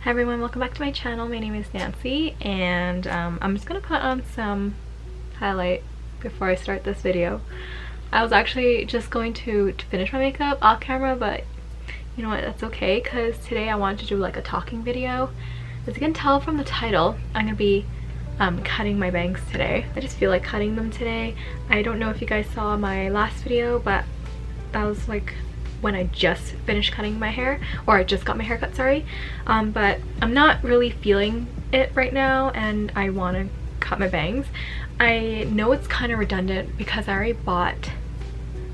Hi everyone, welcome back to my channel. My name is Nancy and I'm just gonna put on some highlight before I start this video. I was actually just going to finish my makeup off camera, but you know what, that's okay because today I wanted to do like a talking video. As you can tell from the title, I'm gonna be cutting my bangs today. I just feel like cutting them today. I don't know if you guys saw my last video, but that was like when I just finished cutting my hair, or I just got my hair cut, sorry. But I'm not really feeling it right now and I want to cut my bangs. I know it's kind of redundant because I already bought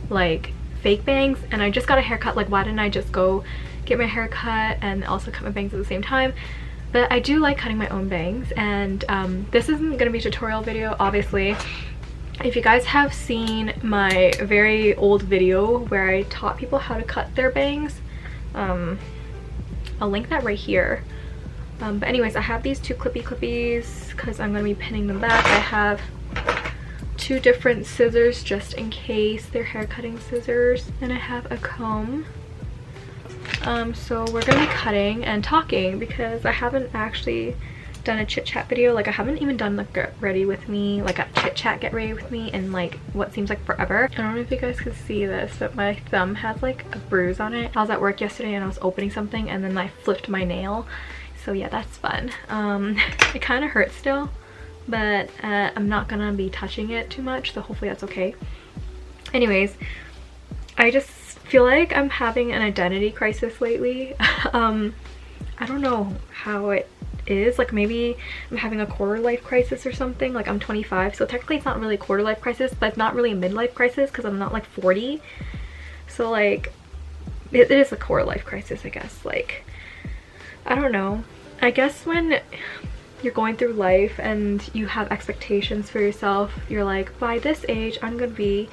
like fake bangs and I just got a haircut. Like, why didn't I just go get my hair cut and also cut my bangs at the same time? But I do like cutting my own bangs, and this isn't going to be a tutorial video, obviously. If you guys have seen my very old video where I taught people how to cut their bangs, I'll link that right here. But anyways, I have these two clippies because I'm going to be pinning them back. I have two different scissors just in case they're hair cutting scissors, and I have a comb. So we're going to be cutting and talking because I haven't actually done a chit chat video. Like, I haven't even done like get ready with me, like a chit chat get ready with me in like what seems like forever. I don't know if you guys can see this, but my thumb has like a bruise on it. I was at work yesterday and I was opening something and then I flipped my nail. So yeah, that's fun. It kind of hurts still, but I'm not gonna be touching it too much, so hopefully that's okay. Anyways, I just feel like I'm having an identity crisis lately. I don't know how it is. Like, maybe I'm having a quarter life crisis or something. Like, I'm 25, so technically it's not really a quarter life crisis, but it's not really a midlife crisis because I'm not like 40. So like it is a quarter life crisis, I guess. Like, I don't know, I guess when you're going through life and you have expectations for yourself, you're like, by this age I'm gonna be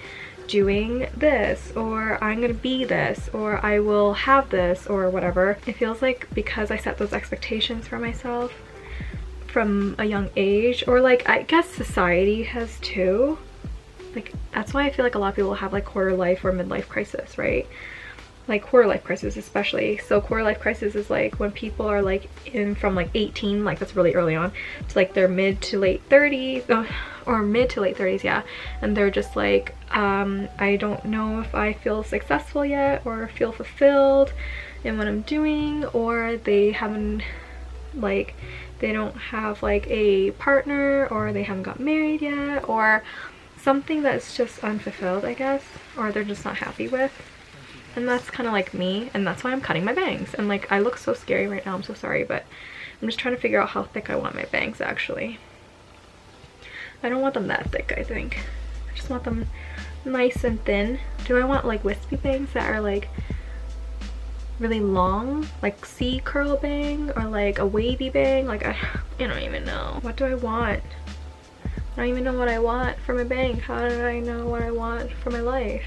doing this, or I'm gonna be this, or I will have this, or whatever. It feels like because I set those expectations for myself from a young age, or like I guess society has too, like that's why I feel like a lot of people have like quarter life or midlife crisis, right? Like quarter life crisis especially. So quarter life crisis is like when people are like in from like 18, like that's really early on, to like their mid to late 30s, or mid to late 30s, yeah, and they're just like, I don't know if I feel successful yet or feel fulfilled in what I'm doing, or they haven't, like, they don't have like a partner, or they haven't got married yet, or something that's just unfulfilled, I guess, or they're just not happy with. And that's kind of like me, and that's why I'm cutting my bangs. And like, I look so scary right now, I'm so sorry, but I'm just trying to figure out how thick I want my bangs actually. I don't want them that thick, I think. I just want them nice and thin. Do I want like wispy bangs that are like really long, like C curl bang, or like a wavy bang? Like, I don't even know. What do I want? I don't even know what I want for my bang. How did I know what I want for my life?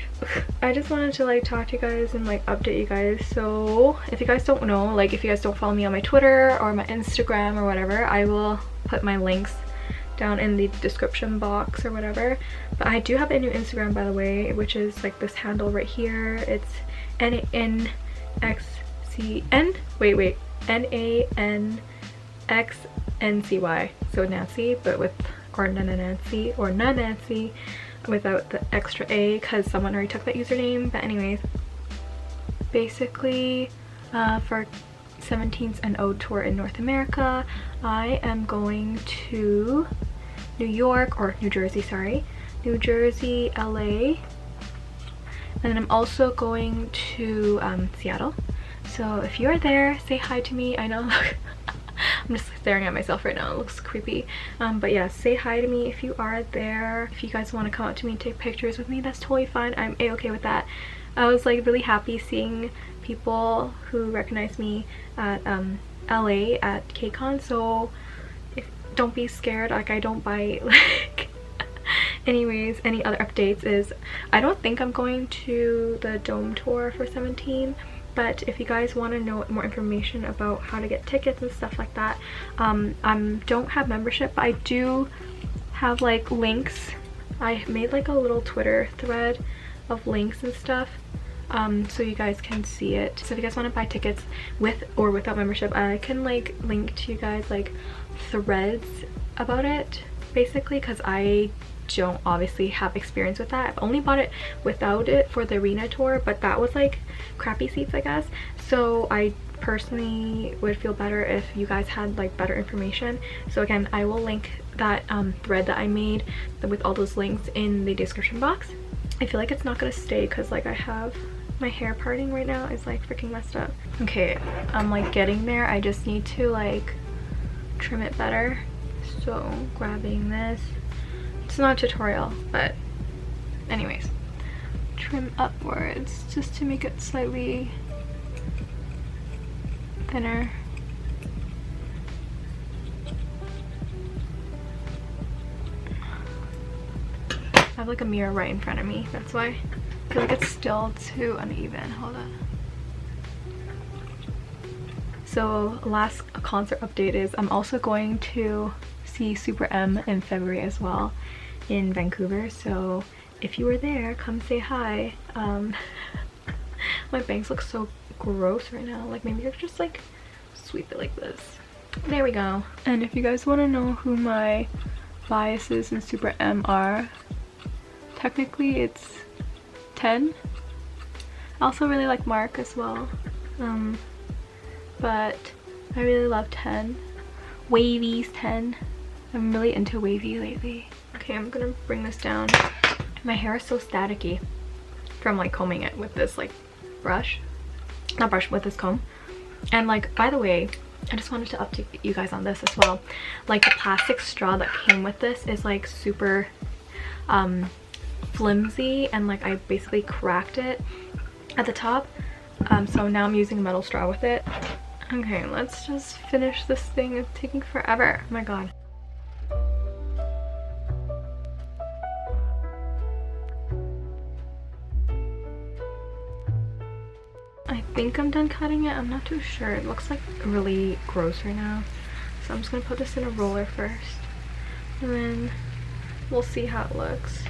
I just wanted to like talk to you guys and like update you guys. So if you guys don't know, like if you guys don't follow me on my Twitter or my Instagram or whatever, I will put my links down in the description box or whatever. But I do have a new Instagram, by the way, which is like this handle right here. It's NANXCN, wait, NANXNCY, so Nancy, but with, or Nancy, or Nancy without the extra A, because someone already took that username. But anyways, basically for 17th and Ode tour in North America, I am going to New York, or New Jersey, sorry, New Jersey, LA, and then I'm also going to Seattle. So if you are there, say hi to me. I know I'm just staring at myself right now, it looks creepy, but yeah, say hi to me if you are there. If you guys want to come up to me and take pictures with me, that's totally fine. I'm a-okay with that. I was like really happy seeing people who recognize me at LA at KCON, so don't be scared, like I don't bite. Like, anyways, any other updates is I don't think I'm going to the Dome tour for 17, but if you guys want to know more information about how to get tickets and stuff like that, I don't have membership, but I do have like links. I made like a little Twitter thread of links and stuff so you guys can see it. So if you guys want to buy tickets with or without membership, I can like link to you guys like threads about it basically, because I don't obviously have experience with that. I've only bought it without it for the arena tour, but that was like crappy seats, I guess. So I personally would feel better if you guys had like better information. So again, I will link that thread that I made with all those links in the description box. I feel like it's not gonna stay because like I have my hair parting right now is like freaking messed up. Okay, I'm like getting there. I just need to like trim it better. So grabbing this, it's not a tutorial, but anyways, trim upwards just to make it slightly thinner. I have like a mirror right in front of me, that's why I feel like it's still too uneven. Hold on. So last concert update is I'm also going to see Super M in February as well in Vancouver, so if you were there, come say hi. My bangs look so gross right now, like maybe I could just like sweep it like this. There we go. And if you guys want to know who my biases in Super M are, technically it's 10. I also really like Mark as well, but I really love 10. Wavy's 10. I'm really into wavy lately. Okay, I'm gonna bring this down. My hair is so staticky from like combing it with this like brush, not brush, with this comb. And like, by the way, I just wanted to update you guys on this as well. Like the plastic straw that came with this is like super flimsy, and like I basically cracked it at the top, so now I'm using a metal straw with it. Okay, let's just finish this thing. It's taking forever. Oh my god. I think I'm done cutting it. I'm not too sure. It looks like really gross right now, so I'm just gonna put this in a roller first, and then we'll see how it looks.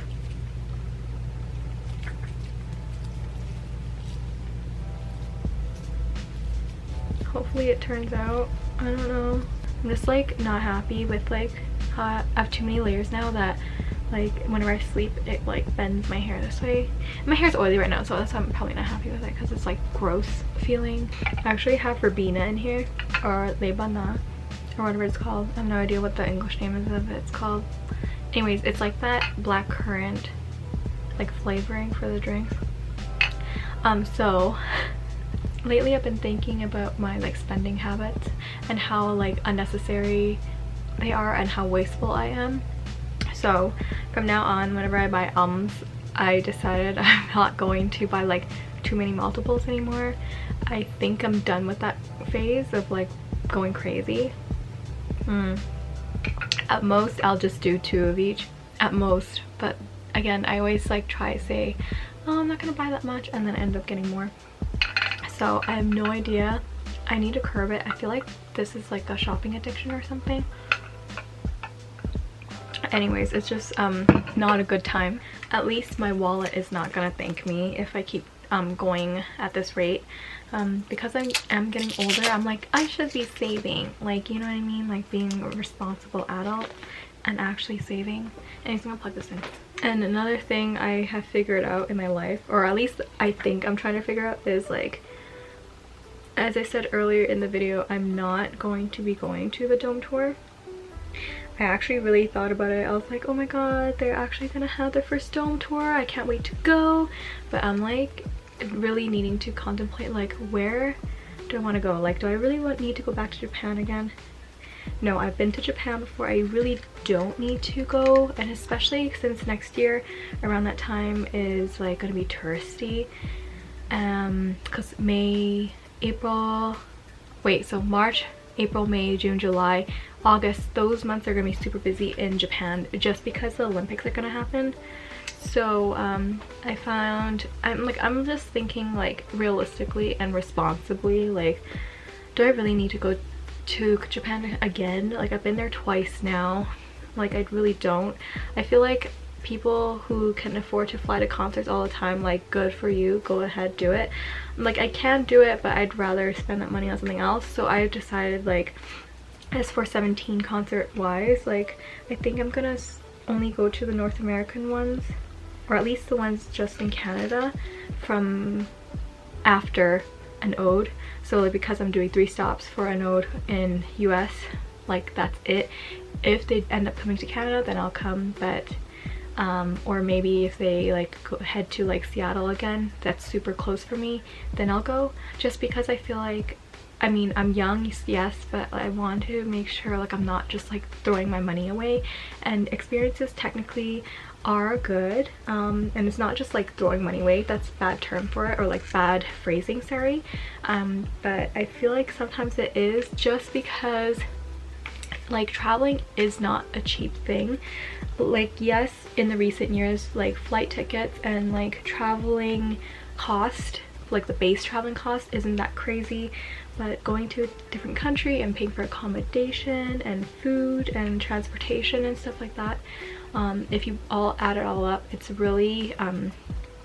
Hopefully it turns out. I don't know. I'm just like not happy with like how I have too many layers now that like whenever I sleep it like bends my hair this way. My hair's oily right now, so that's why I'm probably not happy with it, because it's like gross feeling. I actually have Verbena in here, or Lebana, or whatever it's called. I have no idea what the English name is of it. It's called. Anyways, it's like that black currant like flavoring for the drinks. So lately I've been thinking about my like spending habits and how like unnecessary they are and how wasteful I am. So from now on, whenever I buy I decided I'm not going to buy like too many multiples anymore. I think I'm done with that phase of like going crazy. At most I'll just do 2 of each at most, but again I always like try to say, oh, I'm not gonna buy that much, and then end up getting more. So I have no idea. I need to curb it. I feel like this is like a shopping addiction or something. Anyways, it's just not a good time. At least my wallet is not gonna thank me if I keep going at this rate, because I'm getting older. I'm like, I should be saving, like, you know what I mean, like being a responsible adult and actually saving. And I'm gonna plug this in. And another thing I have figured out in my life, or at least I think I'm trying to figure out, is like, as I said earlier in the video, I'm not going to be going to the Dome tour. I actually really thought about it. I was like, oh my god, they're actually gonna have their first Dome tour. I can't wait to go. But I'm like really needing to contemplate, like, where do I want to go? Like, do I really need to go back to Japan again? No, I've been to Japan before. I really don't need to go, and especially since next year around that time is like gonna be touristy, because March, April, May, June, July, August, those months are gonna be super busy in Japan just because the Olympics are gonna happen. So I'm just thinking like realistically and responsibly, like, do I really need to go to Japan again? Like, I've been there twice now. Like, I really don't. I feel like people who can afford to fly to concerts all the time, like, good for you, go ahead, do it. Like, I can do it, but I'd rather spend that money on something else. So I decided, like, as for 17 concert wise, like, I think I'm gonna only go to the North American ones, or at least the ones just in Canada from after an ode. So like, because I'm doing 3 stops for an ode in US, like, that's it. If they end up coming to Canada, then I'll come, but or maybe if they like head to like Seattle again, that's super close for me, then I'll go, just because I feel like, I mean, I'm young, yes, but I want to make sure like I'm not just like throwing my money away. And experiences technically are good, and it's not just like throwing money away, that's a bad term for it, or like bad phrasing, sorry, but I feel like sometimes it is, just because like traveling is not a cheap thing. Like, yes, in the recent years, like flight tickets and like traveling cost, like the base traveling cost isn't that crazy, but going to a different country and paying for accommodation and food and transportation and stuff like that, if you all add it all up, it's really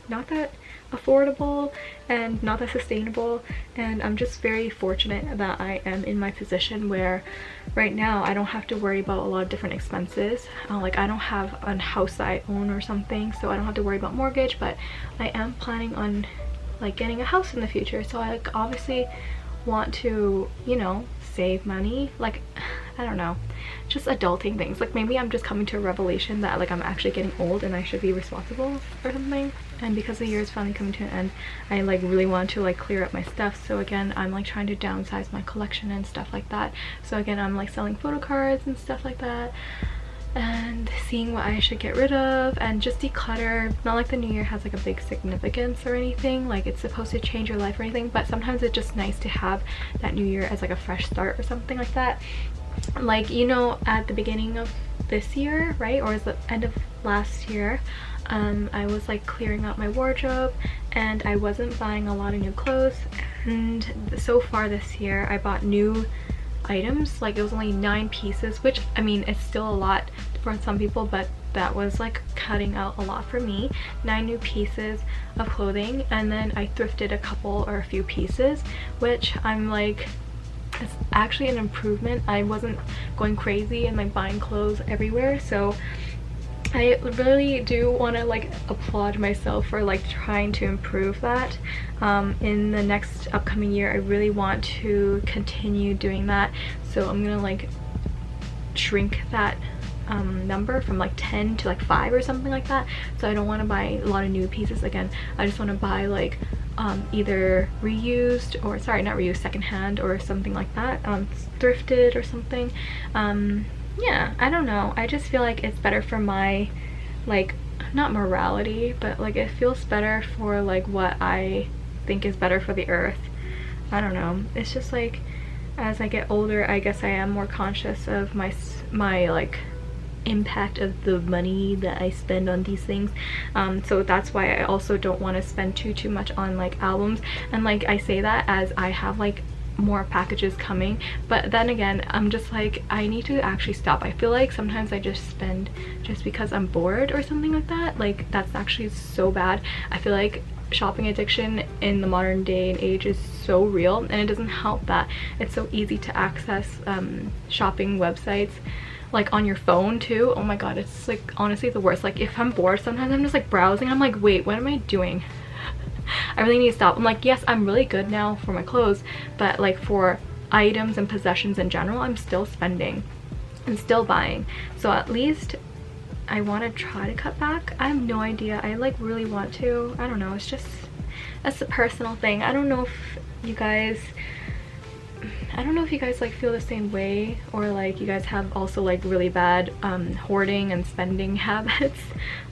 not that affordable and not that sustainable. And I'm just very fortunate that I am in my position where right now I don't have to worry about a lot of different expenses. Like, I don't have a house that I own or something, so I don't have to worry about mortgage, but I am planning on like getting a house in the future. So I like obviously want to, you know, save money. Like, I don't know, just adulting things. Like, maybe I'm just coming to a revelation that like I'm actually getting old and I should be responsible or something. And because the year is finally coming to an end, I like really want to like clear up my stuff. So again, I'm like trying to downsize my collection and stuff like that. So again, I'm like selling photo cards and stuff like that, and seeing what I should get rid of and just declutter. Not like the new year has like a big significance or anything, like it's supposed to change your life or anything, but sometimes it's just nice to have that new year as like a fresh start or something like that. Like, you know, at the beginning of this year, right, or is the end of last year, I was like clearing out my wardrobe and I wasn't buying a lot of new clothes, and so far this year I bought new items. Like, it was only 9 pieces, which I mean, it's still a lot for some people, but that was like cutting out a lot for me. 9 new pieces of clothing, and then I thrifted a couple or a few pieces, which I'm like, it's actually an improvement. I wasn't going crazy and like buying clothes everywhere, so I really do want to like applaud myself for like trying to improve that. In the next upcoming year, I really want to continue doing that, so I'm gonna like shrink that number from like 10 to like 5 or something like that. So I don't want to buy a lot of new pieces again. I just want to buy like either reused, or sorry, not reused, secondhand or something like that, thrifted or something. Yeah, I don't know, I just feel like it's better for my like, not morality, but like it feels better for like what I think is better for the earth. I don't know, it's just like as I get older, I guess I am more conscious of my like impact of the money that I spend on these things. So that's why I also don't want to spend too much on like albums. And like, I say that as I have like more packages coming, but then again, I'm just like, I need to actually stop. I feel like sometimes I just spend just because I'm bored or something like that. Like, that's actually so bad. I feel like shopping addiction in the modern day and age is so real, and it doesn't help that it's so easy to access shopping websites like on your phone too. Oh my god, it's like honestly the worst. Like, if I'm bored, sometimes I'm just like browsing, I'm like, wait, what am I doing? I really need to stop. I'm like, yes, I'm really good now for my clothes, but like for items and possessions in general, I'm still spending and still buying. So at least I want to try to cut back. I have no idea, I like really want to. I don't know, it's just, that's a personal thing. I don't know if you guys like feel the same way, or like you guys have also like really bad hoarding and spending habits,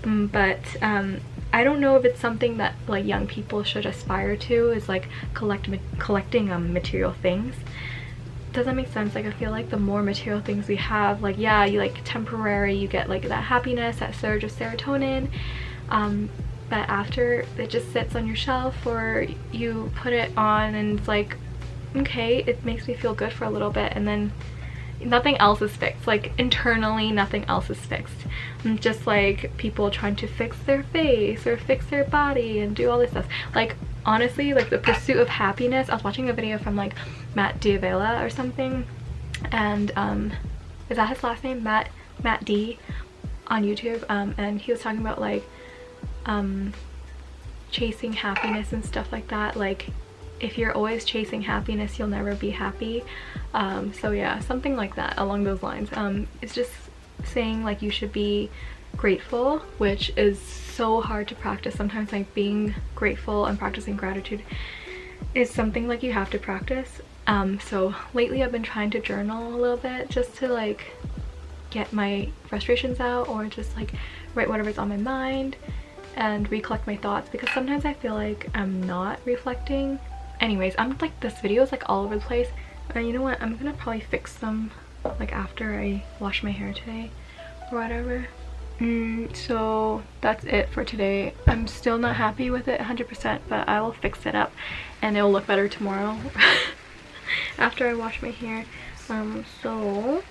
but I don't know if it's something that like young people should aspire to, is like collecting material things. Does that make sense? Like, I feel like the more material things we have, like, yeah, you like temporary, you get like that happiness, that surge of serotonin, but after it just sits on your shelf, or you put it on and it's like, okay, it makes me feel good for a little bit, and then nothing else is fixed. Like internally, nothing else is fixed. Just like people trying to fix their face or fix their body and do all this stuff. Like honestly, like the pursuit of happiness. I was watching a video from like Matt D'Avella or something, and is that his last name? Matt D on YouTube, and he was talking about like chasing happiness and stuff like that. Like if you're always chasing happiness, you'll never be happy. So yeah, something like that along those lines. It's just saying like you should be grateful, which is so hard to practice sometimes. Like being grateful and practicing gratitude is something like you have to practice. So lately I've been trying to journal a little bit just to like get my frustrations out, or just like write whatever's on my mind and recollect my thoughts, because sometimes I feel like I'm not reflecting. Anyways, I'm like, this video is like all over the place, and you know what, I'm gonna probably fix them like after I wash my hair today or whatever. So that's it for today. I'm still not happy with it 100%, but I will fix it up and it'll look better tomorrow after I wash my hair. So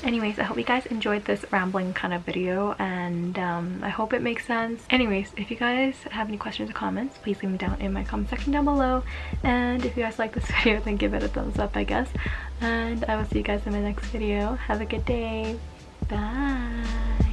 anyways, I hope you guys enjoyed this rambling kind of video, and I hope it makes sense. Anyways, if you guys have any questions or comments, please leave them down in my comment section down below, and if you guys like this video, then give it a thumbs up, I guess, and I will see you guys in my next video. Have a good day. Bye.